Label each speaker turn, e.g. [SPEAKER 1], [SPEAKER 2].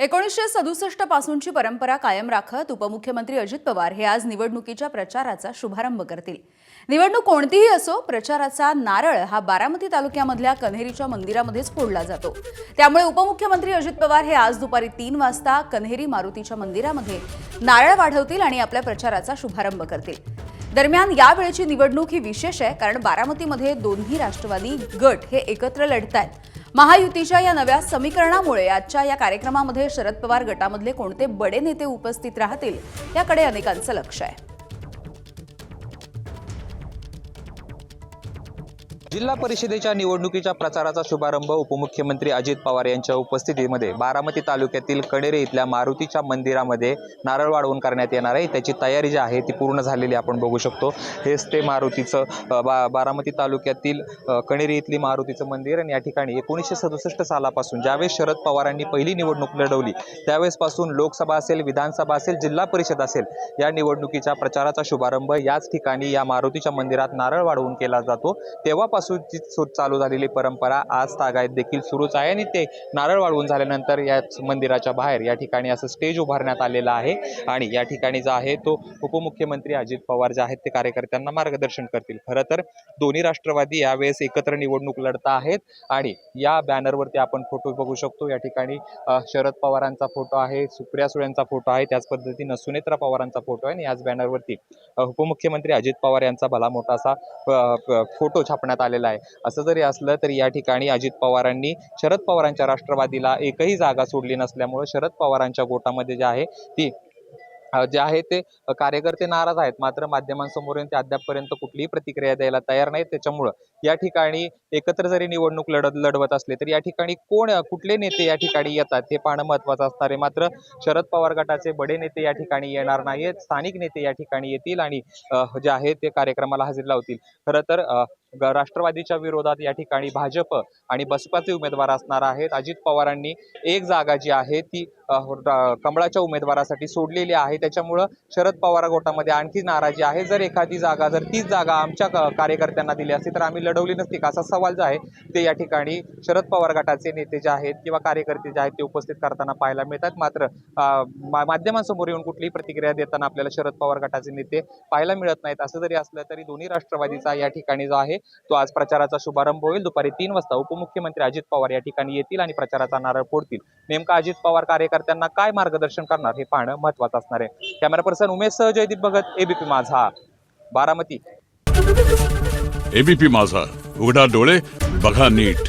[SPEAKER 1] 1967 पासूनची परंपरा कायम राखत उपमुख्यमंत्री अजित पवार हे आज निवडणुकीच्या प्रचाराचा शुभारंभ करतील। निवडणूक कोणतीही असो, प्रचाराचा नारळ हा बारामती तालुक्यामधल्या कन्हेरीच्या मंदिरामध्येच फोडला जातो। त्यामुळे उपमुख्यमंत्री अजित पवार हे आज दुपारी 3 वाजता कन्हेरी मारुतीच्या मंदिरामध्ये नारळ वाढवतील आणि आपल्या प्रचाराचा शुभारंभ करतील। दरम्यान यावेळची निवडणूक ही विशेष आहे, कारण बारामतीमध्ये दोन्ही राष्ट्रवादी गट हे एकत्र लढतायत। महायुतीच्या या नव्या समीकरणामुळे आजच्या या कार्यक्रमामध्ये शरद पवार गटामधले कोणते बडे नेते उपस्थित राहतील याकडे अनेकांचं लक्ष आहे।
[SPEAKER 2] जिल्हा परिषदेच्या निवडणुकीच्या प्रचाराचा शुभारंभ उपमुख्यमंत्री अजित पवार यांच्या उपस्थितीमध्ये बारामती तालुक्यातील कणेरे इथल्या मारुतीच्या मंदिरामध्ये नारळ वाढवून करण्यात येणार आहे। त्याची तयारी जी आहे ती पूर्ण झालेली आपण बघू शकतो। हेच ते मारुतीचं बारामती तालुक्यातील कणेरे इथली मारुतीचं मंदिर आणि या ठिकाणी 1967 सालापासून ज्यावेळेस शरद पवारांनी पहिली निवडणूक लढवली त्यावेळेसपासून लोकसभा असेल, विधानसभा असेल, जिल्हा परिषद असेल, या निवडणुकीच्या प्रचाराचा शुभारंभ याच ठिकाणी या मारुतीच्या मंदिरात नारळ वाढवून केला जातो। तेव्हा चालू झालेली परंपरा आज तागायत देखील सुरूच आहे आणि ते नारळ वाढवून झाल्यानंतर याच मंदिराच्या बाहेर या ठिकाणी असं स्टेज उभारण्यात आलेला आहे आणि या ठिकाणी जो आहे तो उपमुख्यमंत्री अजित पवार जे आहेत ते कार्यकर्त्यांना मार्गदर्शन करतील। खरं तर दोन्ही राष्ट्रवादी यावेळेस एकत्र निवडणूक लढत आहेत आणि या बॅनरवरती आपण फोटो बघू शकतो। या ठिकाणी शरद पवारांचा फोटो आहे, सुप्रिया सुळेंचा फोटो आहे, त्याच पद्धतीने सुनेत्रा पवारांचा फोटो आहे आणि याच बॅनरवरती उपमुख्यमंत्री अजित पवार यांचा भला मोठा असा फोटो छापण्यात आलेला आहे। असं जरी असलं तरी या ठिकाणी अजित पवारांनी शरद पवारांच्या राष्ट्रवादीला एकही जागा सोडली नसल्यामुळे शरद पवारांच्या गोटामध्ये जे आहे ते कार्यकर्ते नाराज आहेत। मात्र माध्यमांसमोर ते अद्यापपर्यंत कुठलीही प्रतिक्रिया द्यायला तयार नाहीत। त्याच्यामुळं या ठिकाणी एकत्र जरी निवडणूक लढवत असले तरी या ठिकाणी कुठले नेते या ठिकाणी येतात हे पाहणं महत्त्वाचं असणार आहे। मात्र शरद पवार गटाचे बडे नेते या ठिकाणी येणार नाहीत, स्थानिक नेते या ठिकाणी येतील आणि जे आहे ते कार्यक्रमाला हजेरी लावतील। खरं तर राष्ट्रवादीच्या विरोधात या ठिकाणी भाजप आणि बसपाचे उमेदवार असणार आहेत। अजित पवारांनी एक जागा जी आहे ती कमळाच्या उमेदवारासाठी सोडलेली आहे। त्याच्यामुळं शरद पवार गटामध्ये आणखी नाराजी आहे। जर एखादी जागा तीच जागा आमच्या कार्यकर्त्यांना दिली असती तर आम्ही लढवली नसती का, असा सवाल जो आहे ते या ठिकाणी शरद पवार गटाचे नेते जे आहेत किंवा कार्यकर्ते जे आहेत ते उपस्थित करताना पाहायला मिळतात। मात्र माध्यमांसमोर येऊन कुठलीही प्रतिक्रिया देताना आपल्याला शरद पवार गटाचे नेते पाहायला मिळत नाहीत। असं जरी असलं तरी दोन्ही राष्ट्रवादीचा या ठिकाणी जो आहे तो आज प्रचाराचा शुभारंभ होईल। दुपारी 3 वाजता उपमुख्यमंत्री अजित पवार या ठिकाणी येतील आणि प्रचाराचा नारळ फोडतील। नेमका अजित पवार कार्यकर्त्यांना काय मार्गदर्शन करणार हे पाहणं महत्त्वाचं असणार आहे। कॅमेरा पर्सन उमेश सह जयदीप भगत, एबीपी माझा, बारामती।
[SPEAKER 3] एबीपी माझा, उघडा डोळे बघा नीट।